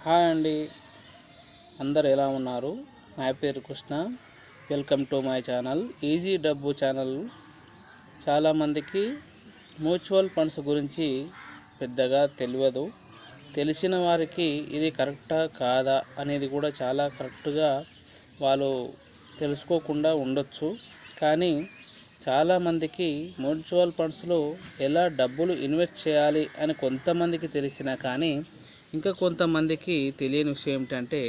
Hi అండి, అందరు ఎలా ఉన్నారు? నా పేరు Krishna. Welcome to my channel easy డబ్బు ఛానల్. చాలామందికి మ్యూచువల్ ఫండ్స్ గురించి పెద్దగా తెలియదు. తెలిసిన వారికి ఇది కరెక్టా కాదా అనేది కూడా చాలా కరెక్ట్గా వాళ్ళు తెలుసుకోకుండా ఉండొచ్చు. కానీ చాలామందికి మ్యూచువల్ ఫండ్స్లో ఎలా డబ్బులు ఇన్వెస్ట్ చేయాలి అని కొంతమందికి తెలిసినా కానీ ఇంకా కొంతమందికి తెలియని విషయం ఏమిటంటే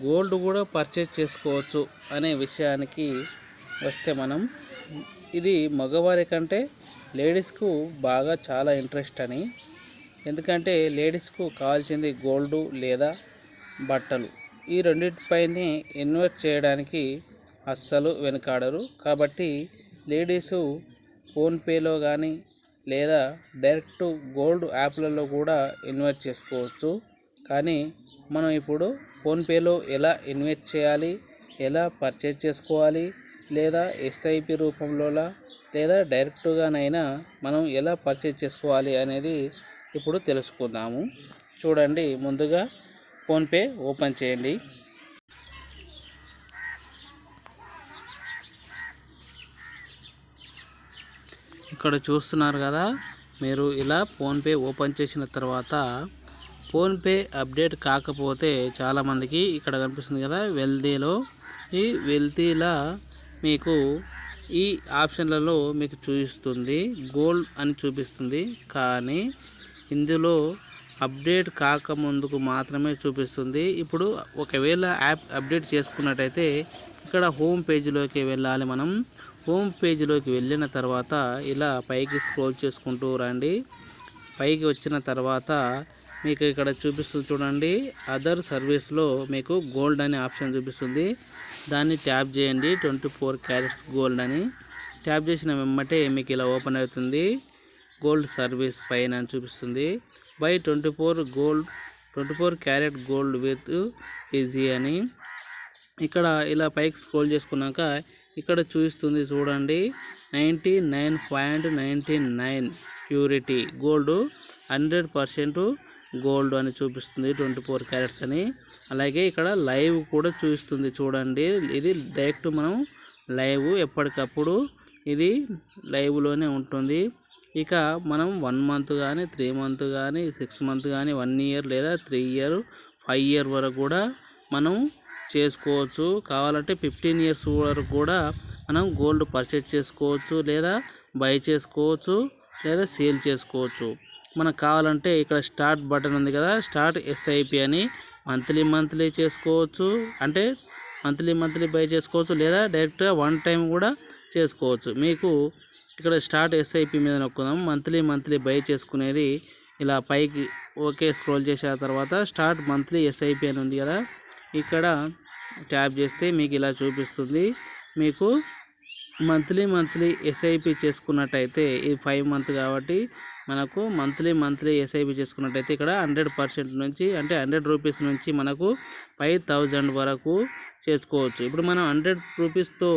గోల్డ్ కూడా పర్చేజ్ చేసుకోవచ్చు అనే విషయానికి వస్తే, మనం ఇది మగవారి కంటే లేడీస్కు బాగా చాలా ఇంట్రెస్ట్ అని. ఎందుకంటే లేడీస్కు కావాల్సింది గోల్డ్ లేదా బట్టలు. ఈ రెండింటిపైనే ఇన్వెస్ట్ చేయడానికి అస్సలు వెనుకాడరు. కాబట్టి లేడీసు ఫోన్పేలో కానీ లేదా డైరెక్ట్ గోల్డ్ యాప్లలో కూడా ఇన్వెస్ట్ చేసుకోవచ్చు. కానీ మనం ఇప్పుడు ఫోన్పేలో ఎలా ఇన్వెస్ట్ చేయాలి, ఎలా పర్చేజ్ చేసుకోవాలి, లేదా ఎస్ఐపి రూపంలోలా లేదా డైరెక్ట్గానైనా మనం ఎలా పర్చేజ్ చేసుకోవాలి అనేది ఇప్పుడు తెలుసుకుందాము. చూడండి, ముందుగా ఫోన్పే ఓపెన్ చేయండి. ఇక్కడ చూస్తున్నారు కదా, మీరు ఇలా ఫోన్పే ఓపెన్ చేసిన తర్వాత ఫోన్పే అప్డేట్ కాకపోతే చాలామందికి ఇక్కడ కనిపిస్తుంది కదా వెల్తీలో, ఈ వెల్తీలా మీకు ఈ ఆప్షన్లలో మీకు చూపిస్తుంది గోల్డ్ అని చూపిస్తుంది. కానీ ఇందులో అప్డేట్ కాకముందుకు మాత్రమే చూపిస్తుంది. ఇప్పుడు ఒకవేళ యాప్ అప్డేట్ చేసుకున్నట్టయితే ఇక్కడ హోమ్ పేజీలోకి వెళ్ళాలి. మనం హోమ్ పేజీలోకి వెళ్ళిన తర్వాత ఇలా పైకి స్క్రోల్ చేసుకుంటూ రండి. పైకి వచ్చిన తర్వాత మీకు ఇక్కడ చూపిస్తుంది చూడండి, అదర్ సర్వీస్లో మీకు గోల్డ్ అనే ఆప్షన్ చూపిస్తుంది. దాన్ని ట్యాప్ చేయండి. 24 క్యారెట్స్ గోల్డ్ అని ట్యాప్ చేసిన వెంబటే మీకు ఇలా ఓపెన్ అవుతుంది. గోల్డ్ సర్వీస్ పైన అని చూపిస్తుంది. By 24 carat gold with easy అని. ఇక్కడ ఇలా పైకి స్క్రోల్ చేసుకున్నాక ఇక్కడ చూపిస్తుంది చూడండి, 99.99 ప్యూరిటీ గోల్డ్, 100% గోల్డ్ అని చూపిస్తుంది, 24 క్యారెట్స్ అని. అలాగే ఇక్కడ లైవ్ కూడా చూపిస్తుంది చూడండి. ఇది డైరెక్ట్ మనం లైవ్ ఎప్పటికప్పుడు ఇది లైవ్లోనే ఉంటుంది. ఇక మనం 1 మంత్ కానీ 3 మంత్ కానీ 6 మంత్ కానీ 1 ఇయర్ లేదా 3 ఇయర్ 5 ఇయర్ వరకు కూడా మనం చేసుకోవచ్చు. కావాలంటే 15 ఇయర్స్ వరకు కూడా మనం గోల్డ్ పర్చేజ్ చేసుకోవచ్చు, లేదా బై చేసుకోవచ్చు, లేదా సేల్ చేసుకోవచ్చు. మనకు కావాలంటే ఇక్కడ స్టార్ట్ బటన్ ఉంది కదా, స్టార్ట్ ఎస్ఐపి అని మంత్లీ చేసుకోవచ్చు. అంటే మంత్లీ బై చేసుకోవచ్చు, లేదా డైరెక్ట్గా 1 టైం కూడా చేసుకోవచ్చు. మీకు ఇక్కడ స్టార్ట్ ఎస్ఐపి మీద నొక్కుదాం. మంత్లీ బై చేసుకునేది ఇలా పైకి ఓకే స్క్రోల్ చేసిన తర్వాత స్టార్ట్ మంత్లీ ఎస్ఐపి అని ఉంది కదా, ఇక్కడ ట్యాప్ చేస్తే మీకు ఇలా చూపిస్తుంది. మీకు మంత్లీ ఎస్ఐపి చేసుకున్నట్టయితే ఇది 5 మంత్ కాబట్టి మనకు మంత్లీ ఎస్ఐపి చేసుకున్నట్టయితే ఇక్కడ 100% నుంచి అంటే 100 రూపీస్ నుంచి మనకు 5000 వరకు చేసుకోవచ్చు. ఇప్పుడు మనం 100 రూపీస్తో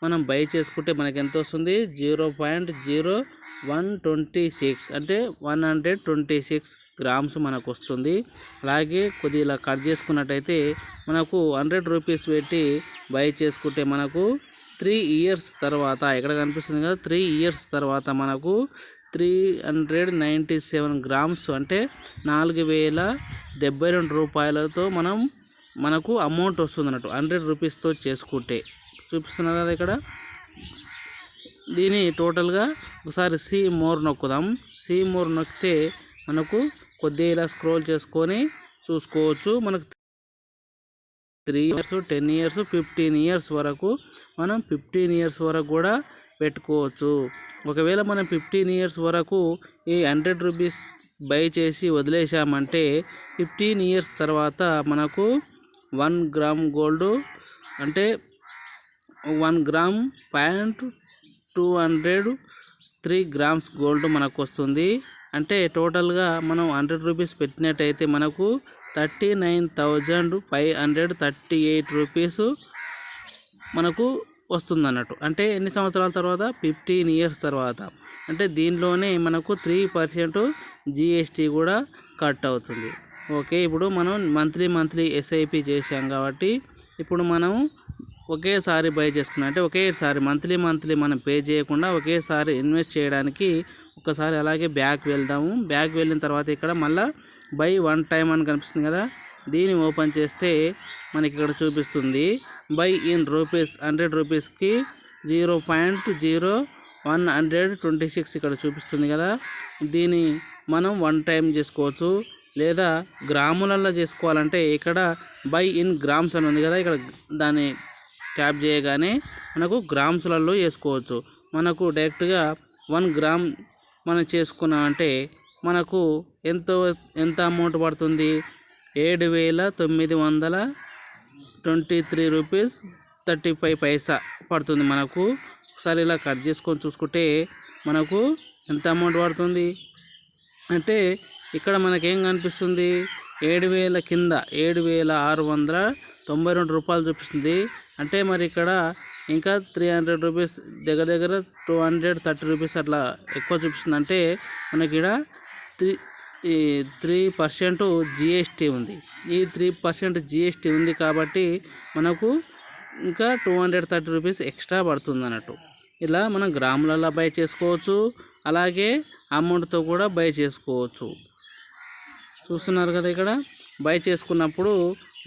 మనం బై చేసుకుంటే మనకి ఎంత వస్తుంది? 0.0126 అంటే 126 గ్రామ్స్ మనకు వస్తుంది. అలాగే కొద్దిగా కట్ చేసుకున్నట్టయితే మనకు 100 రూపీస్ పెట్టి బై చేసుకుంటే మనకు 3 ఇయర్స్ తర్వాత ఇక్కడ కనిపిస్తుంది కదా, 3 ఇయర్స్ తర్వాత మనకు 397 గ్రామ్స్ అంటే 4072 రూపాయలతో మనకు అమౌంట్ వస్తుంది అన్నట్టు. 100 రూపీస్తో చేసుకుంటే చూపిస్తున్నారు కదా ఇక్కడ. దీని టోటల్గా ఒకసారి సి మోర్ నొక్కుదాం. సి మోర్ నొక్కితే మనకు కొద్దిగా ఇలా స్క్రోల్ చేసుకొని చూసుకోవచ్చు. మనకు 3 ఇయర్స్ 10 ఇయర్స్ 15 ఇయర్స్ వరకు మనం 15 ఇయర్స్ వరకు కూడా పెట్టుకోవచ్చు. ఒకవేళ మనం 15 ఇయర్స్ వరకు ఈ 100 రూపీస్ బై చేసి వదిలేసామంటే 15 ఇయర్స్ తర్వాత మనకు 1 గ్రామ్ గోల్డ్ అంటే 1 గ్రామ్ 203 గ్రామ్స్ గోల్డ్ మనకు వస్తుంది. అంటే టోటల్గా మనం 100 రూపీస్ పెట్టినట్టయితే మనకు 39,538 రూపీస్ మనకు వస్తుంది అన్నట్టు. అంటే ఎన్ని సంవత్సరాల తర్వాత? 15 ఇయర్స్ తర్వాత. అంటే దీనిలోనే మనకు 3% GST కూడా కట్ అవుతుంది. ఓకే, ఇప్పుడు మనం మంత్లీ ఎస్ఐపి చేసాం కాబట్టి ఇప్పుడు మనం ఒకేసారి బై చేసుకున్నాం అంటే ఒకేసారి మంత్లీ మనం పే చేయకుండా ఒకేసారి ఇన్వెస్ట్ చేయడానికి ఒకసారి అలాగే బ్యాక్ వెళ్దాము. బ్యాక్ వెళ్ళిన తర్వాత ఇక్కడ మళ్ళీ బై వన్ టైం అని కనిపిస్తుంది కదా, దీన్ని ఓపెన్ చేస్తే మనకి ఇక్కడ చూపిస్తుంది బై ఇన్ రూపీస్ 100 రూపీస్కి 0.0126 ఇక్కడ చూపిస్తుంది కదా. దీన్ని మనం వన్ టైం చేసుకోవచ్చు లేదా గ్రాములలో చేసుకోవాలంటే ఇక్కడ బై ఇన్ గ్రామ్స్ అని ఉంది కదా, ఇక్కడ దాన్ని ట్యాప్ చేయగానే మనకు గ్రామ్స్లలో చేసుకోవచ్చు. మనకు డైరెక్ట్గా 1 గ్రామ్ మనం చేసుకున్నామంటే మనకు ఎంత అమౌంట్ పడుతుంది, 7,923 రూపీస్ 35 పైసా పడుతుంది మనకు. ఒకసారి ఇలా కట్ చేసుకొని చూసుకుంటే మనకు ఎంత అమౌంట్ పడుతుంది అంటే ఇక్కడ మనకేం కనిపిస్తుంది, 7,000 కింద 7,692 రూపాయలు చూపిస్తుంది. అంటే మరి ఇక్కడ ఇంకా 300 రూపీస్ దగ్గర 230 రూపీస్ అట్లా ఎక్కువ చూపిస్తుంది. అంటే మనకి ఇక్కడ 3% జిఎస్టీ ఉంది. ఈ 3% జిఎస్టీ ఉంది కాబట్టి మనకు ఇంకా 230 రూపీస్ ఎక్స్ట్రా పడుతుంది అన్నట్టు. ఇలా మనం గ్రాములలో బై చేసుకోవచ్చు, అలాగే అమౌంట్తో కూడా బై చేసుకోవచ్చు. చూస్తున్నారు కదా, ఇక్కడ బై చేసుకున్నప్పుడు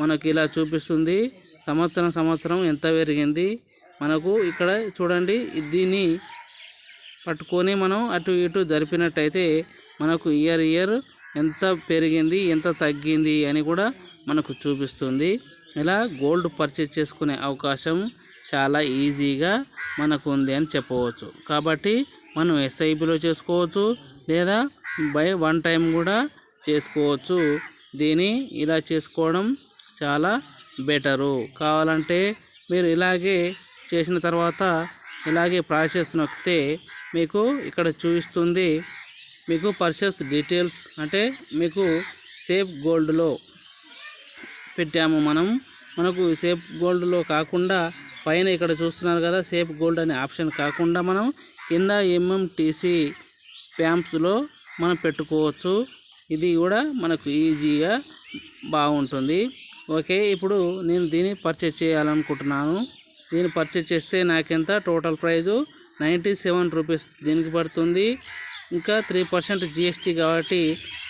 మనకి ఇలా చూపిస్తుంది సంవత్సరం ఎంత పెరిగింది మనకు. ఇక్కడ చూడండి, దీన్ని పట్టుకొని మనం అటు ఇటు జరిపినట్టయితే మనకు ఇయర్ ఎంత పెరిగింది ఎంత తగ్గింది అని కూడా మనకు చూపిస్తుంది. ఇలా గోల్డ్ పర్చేజ్ చేసుకునే అవకాశం చాలా ఈజీగా మనకు ఉంది అని చెప్పవచ్చు. కాబట్టి మనం ఎస్ఐపిలో చేసుకోవచ్చు లేదా బై వన్ టైం కూడా చేసుకోవచ్చు. దీన్ని ఇలా చేసుకోవడం చాలా బెటరు. కావాలంటే మీరు ఇలాగే చేసిన తర్వాత ఇలాగే ప్రాసెస్ నొక్కితే మీకు ఇక్కడ చూపిస్తుంది మీకు పర్చేస్ డీటెయిల్స్. అంటే మీకు సేఫ్ గోల్డ్లో పెట్టాము మనకు సేఫ్ గోల్డ్లో కాకుండా పైన ఇక్కడ చూస్తున్నారు కదా, సేఫ్ గోల్డ్ అనే ఆప్షన్ కాకుండా మనం కింద ఎంఎంటీసీ ప్యాంప్స్లో మనం పెట్టుకోవచ్చు. ఇది కూడా మనకు ఈజీగా బాగుంటుంది. ఓకే, ఇప్పుడు నేను దీన్ని పర్చేజ్ చేయాలనుకుంటున్నాను. దీన్ని పర్చేజ్ చేస్తే నాకెంత టోటల్ ప్రైజు 97 రూపీస్ దీనికి పడుతుంది. ఇంకా 3% జిఎస్టీ కాబట్టి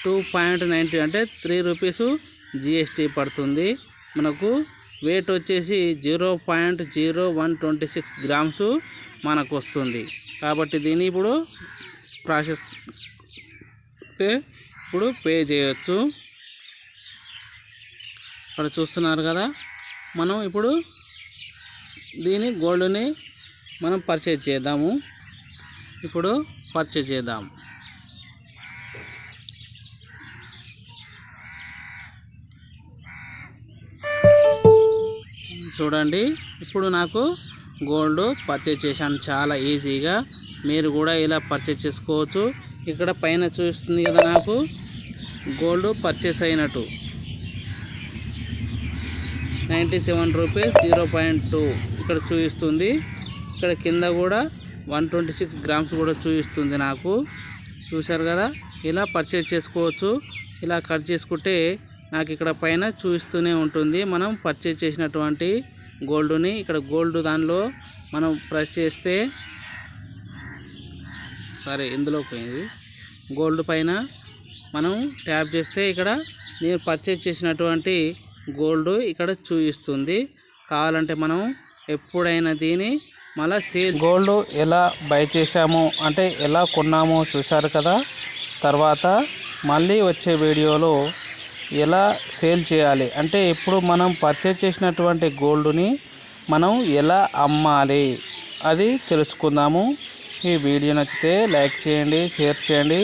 2.90 అంటే 3 రూపీస్ జిఎస్టీ పడుతుంది. మనకు వెయిట్ వచ్చేసి 0.0126 గ్రామ్స్ మనకు వస్తుంది. కాబట్టి దీన్ని ఇప్పుడు ప్రాసెస్ ఇప్పుడు పే చేయొచ్చు. ఇక్కడ చూస్తున్నారు కదా, మనం ఇప్పుడు దీని గోల్డ్ని మనం పర్చేజ్ చేద్దాము. ఇప్పుడు పర్చేజ్ చేద్దాం. చూడండి, ఇప్పుడు నాకు గోల్డ్ పర్చేజ్ చేశాను చాలా ఈజీగా. మీరు కూడా ఇలా పర్చేజ్ చేసుకోవచ్చు. ఇక్కడ పైన చూస్తుంది కదా, నాకు గోల్డ్ పర్చేస్ అయినట్టు 97 రూపీస్ 0.2 ఇక్కడ చూపిస్తుంది. ఇక్కడ కింద కూడా 126 గ్రామ్స్ కూడా చూపిస్తుంది నాకు. చూశారు కదా, ఇలా పర్చేజ్ చేసుకోవచ్చు. ఇలా కట్ చేసుకుంటే నాకు ఇక్కడ పైన చూపిస్తూనే ఉంటుంది మనం పర్చేజ్ చేసినటువంటి గోల్డ్ని. ఇక్కడ గోల్డ్ దానిలో మనం ప్రెస్ చేస్తే ఇందులో పోయింది. గోల్డ్ పైన మనం ట్యాప్ చేస్తే ఇక్కడ నేను పర్చేజ్ చేసినటువంటి గోల్డ్ ఇక్కడ చూపిస్తుంది. కావాలంటే మనం ఎప్పుడైనా దీన్ని మళ్ళీ సేల్ గోల్డ్ ఎలా బై చేసామో అంటే ఎలా కొన్నామో చూశారు కదా. తర్వాత మళ్ళీ వచ్చే వీడియోలో ఎలా సేల్ చేయాలి అంటే ఇప్పుడు మనం పర్చేజ్ చేసినటువంటి గోల్డ్ని మనం ఎలా అమ్మాలి అది తెలుసుకుందాము. ఈ వీడియో నచ్చితే లైక్ చేయండి, షేర్ చేయండి,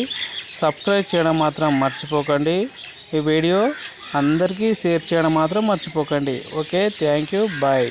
సబ్స్క్రైబ్ చేయడం మాత్రం మర్చిపోకండి. ఈ వీడియో అందరికీ షేర్ చేయడం మాత్రం మర్చిపోకండి. Okay, thank you, bye.